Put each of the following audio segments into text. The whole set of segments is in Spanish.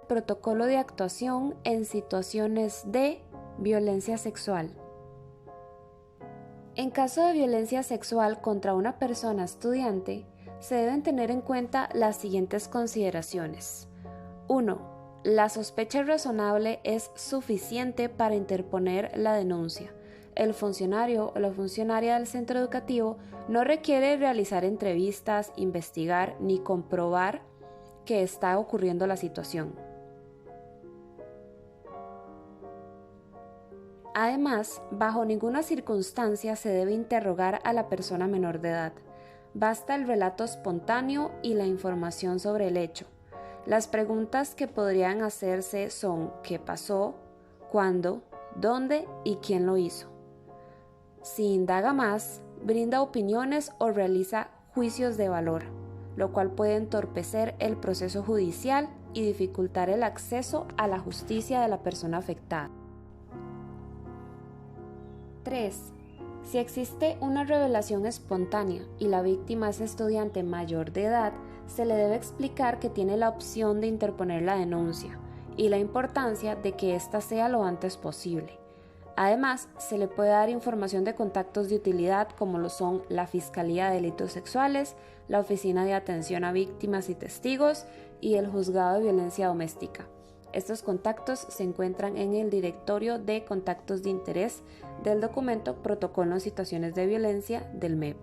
Protocolo de actuación en situaciones de violencia sexual. En caso de violencia sexual contra una persona estudiante, se deben tener en cuenta las siguientes consideraciones. 1. La sospecha razonable es suficiente para interponer la denuncia. El funcionario o la funcionaria del centro educativo no requiere realizar entrevistas, investigar ni comprobar que está ocurriendo la situación. Además, bajo ninguna circunstancia se debe interrogar a la persona menor de edad. Basta el relato espontáneo y la información sobre el hecho. Las preguntas que podrían hacerse son ¿qué pasó?, ¿cuándo?, ¿dónde? Y ¿quién lo hizo? Si indaga más, brinda opiniones o realiza juicios de valor, lo cual puede entorpecer el proceso judicial y dificultar el acceso a la justicia de la persona afectada. 3. Si existe una revelación espontánea y la víctima es estudiante mayor de edad, se le debe explicar que tiene la opción de interponer la denuncia y la importancia de que ésta sea lo antes posible. Además, se le puede dar información de contactos de utilidad como lo son la Fiscalía de Delitos Sexuales, la Oficina de Atención a Víctimas y Testigos y el Juzgado de Violencia Doméstica. Estos contactos se encuentran en el Directorio de Contactos de Interés del documento Protocolo en Situaciones de Violencia del MEP.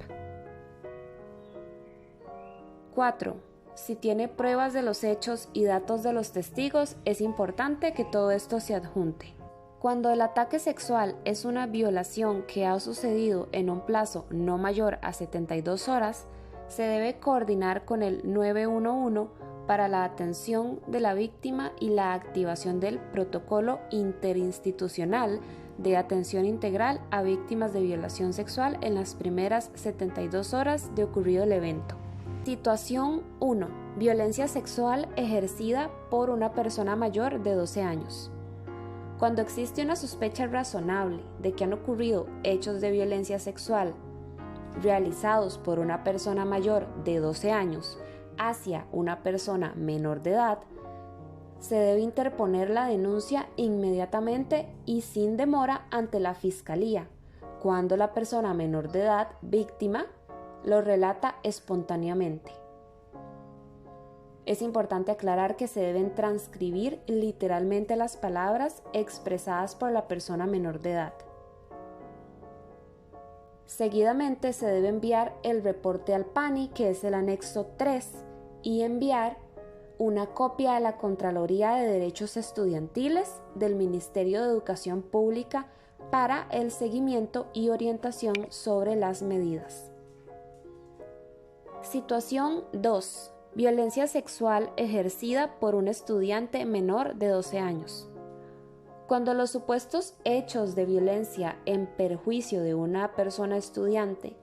4. Si tiene pruebas de los hechos y datos de los testigos, es importante que todo esto se adjunte. Cuando el ataque sexual es una violación que ha sucedido en un plazo no mayor a 72 horas, se debe coordinar con el 911 para la atención de la víctima y la activación del protocolo interinstitucional de atención integral a víctimas de violación sexual en las primeras 72 horas de ocurrido el evento. Situación 1. Violencia sexual ejercida por una persona mayor de 12 años. Cuando existe una sospecha razonable de que han ocurrido hechos de violencia sexual realizados por una persona mayor de 12 años hacia una persona menor de edad, se debe interponer la denuncia inmediatamente y sin demora ante la Fiscalía, cuando la persona menor de edad, víctima, lo relata espontáneamente. Es importante aclarar que se deben transcribir literalmente las palabras expresadas por la persona menor de edad. Seguidamente se debe enviar el reporte al PANI, que es el anexo 3, y enviar una copia a la Contraloría de Derechos Estudiantiles del Ministerio de Educación Pública para el seguimiento y orientación sobre las medidas. Situación 2. Violencia sexual ejercida por un estudiante menor de 12 años. Cuando los supuestos hechos de violencia en perjuicio de una persona estudiante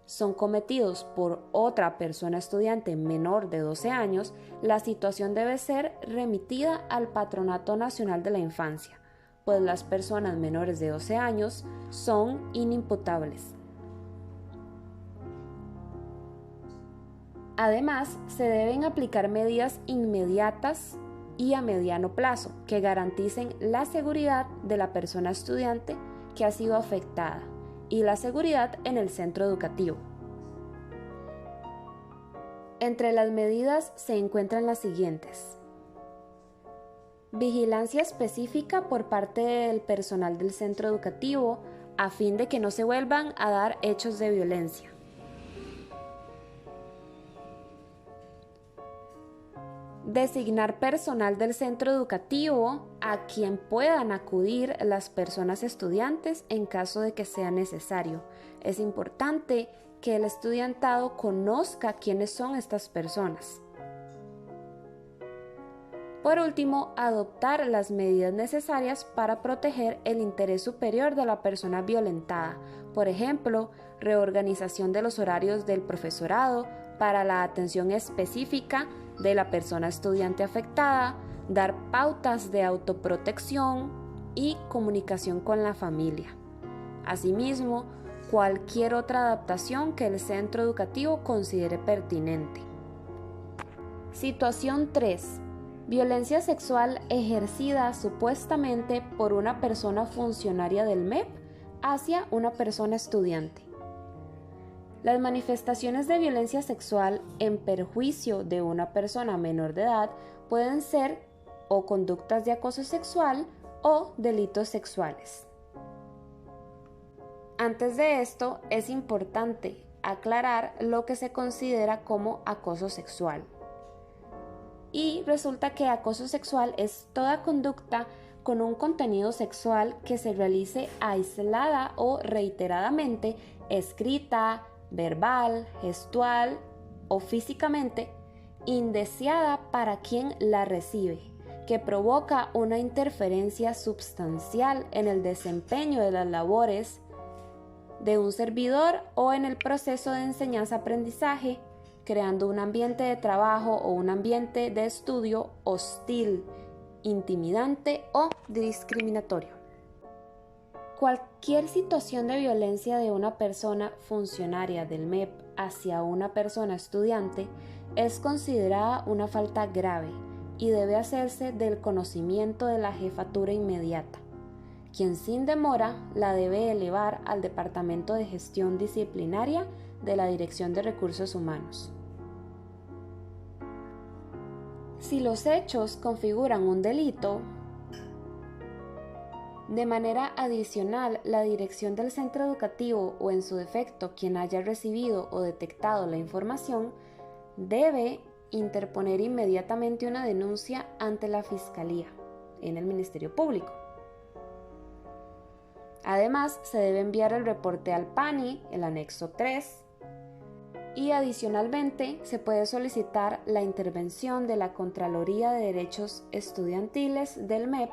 son cometidos por otra persona estudiante menor de 12 años, la situación debe ser remitida al Patronato Nacional de la Infancia, pues las personas menores de 12 años son inimputables. Además, se deben aplicar medidas inmediatas y a mediano plazo que garanticen la seguridad de la persona estudiante que ha sido afectada y la seguridad en el centro educativo. Entre las medidas se encuentran las siguientes: vigilancia específica por parte del personal del centro educativo a fin de que no se vuelvan a dar hechos de violencia. Designar personal del centro educativo a quien puedan acudir las personas estudiantes en caso de que sea necesario. Es importante que el estudiantado conozca quiénes son estas personas. Por último, adoptar las medidas necesarias para proteger el interés superior de la persona violentada. Por ejemplo, reorganización de los horarios del profesorado para la atención específica de la persona estudiante afectada, dar pautas de autoprotección y comunicación con la familia. Asimismo, cualquier otra adaptación que el centro educativo considere pertinente. Situación 3. Violencia sexual ejercida supuestamente por una persona funcionaria del MEP hacia una persona estudiante. Las manifestaciones de violencia sexual en perjuicio de una persona menor de edad pueden ser o conductas de acoso sexual o delitos sexuales. Antes de esto, es importante aclarar lo que se considera como acoso sexual. Y resulta que acoso sexual es toda conducta con un contenido sexual que se realice aislada o reiteradamente, escrita, verbal, gestual o físicamente, indeseada para quien la recibe, que provoca una interferencia sustancial en el desempeño de las labores de un servidor o en el proceso de enseñanza-aprendizaje, creando un ambiente de trabajo o un ambiente de estudio hostil, intimidante o discriminatorio. Cualquier situación de violencia de una persona funcionaria del MEP hacia una persona estudiante es considerada una falta grave y debe hacerse del conocimiento de la jefatura inmediata, quien sin demora la debe elevar al Departamento de Gestión Disciplinaria de la Dirección de Recursos Humanos. Si los hechos configuran un delito, de manera adicional, la dirección del centro educativo o en su defecto quien haya recibido o detectado la información debe interponer inmediatamente una denuncia ante la Fiscalía en el Ministerio Público. Además, se debe enviar el reporte al PANI, el anexo 3, y adicionalmente se puede solicitar la intervención de la Contraloría de Derechos Estudiantiles del MEP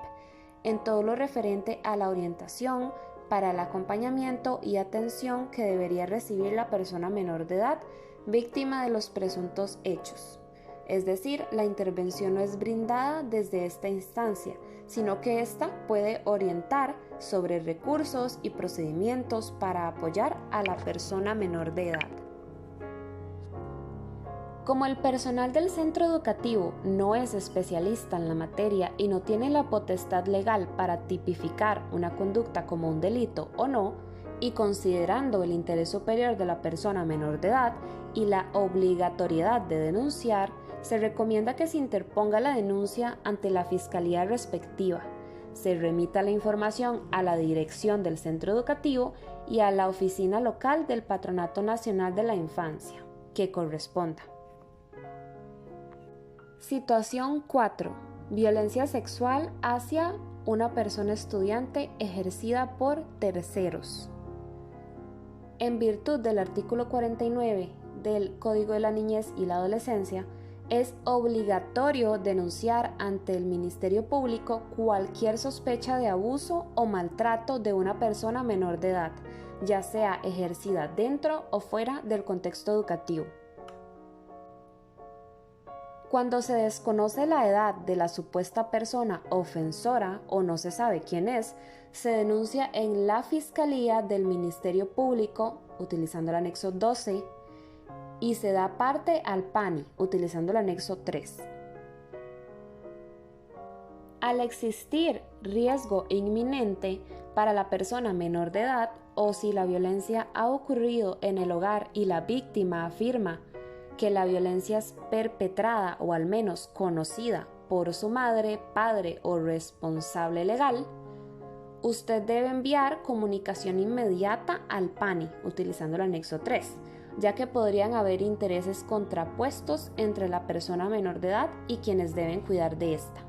en todo lo referente a la orientación para el acompañamiento y atención que debería recibir la persona menor de edad víctima de los presuntos hechos. Es decir, la intervención no es brindada desde esta instancia, sino que ésta puede orientar sobre recursos y procedimientos para apoyar a la persona menor de edad. Como el personal del centro educativo no es especialista en la materia y no tiene la potestad legal para tipificar una conducta como un delito o no, y considerando el interés superior de la persona menor de edad y la obligatoriedad de denunciar, se recomienda que se interponga la denuncia ante la fiscalía respectiva, se remita la información a la dirección del centro educativo y a la oficina local del Patronato Nacional de la Infancia, que corresponda. Situación 4. Violencia sexual hacia una persona estudiante ejercida por terceros. En virtud del artículo 49 del Código de la Niñez y la Adolescencia, es obligatorio denunciar ante el Ministerio Público cualquier sospecha de abuso o maltrato de una persona menor de edad, ya sea ejercida dentro o fuera del contexto educativo. Cuando se desconoce la edad de la supuesta persona ofensora o no se sabe quién es, se denuncia en la Fiscalía del Ministerio Público, utilizando el anexo 12, y se da parte al PANI, utilizando el anexo 3. Al existir riesgo inminente para la persona menor de edad, o si la violencia ha ocurrido en el hogar y la víctima afirma que la violencia es perpetrada o al menos conocida por su madre, padre o responsable legal, usted debe enviar comunicación inmediata al PANI, utilizando el anexo 3, ya que podrían haber intereses contrapuestos entre la persona menor de edad y quienes deben cuidar de esta.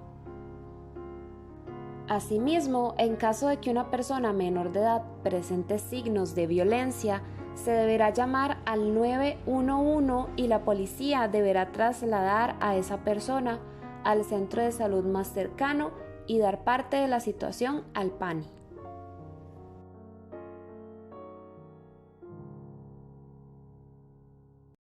Asimismo, en caso de que una persona menor de edad presente signos de violencia, se deberá llamar al 911 y la policía deberá trasladar a esa persona al centro de salud más cercano y dar parte de la situación al PANI.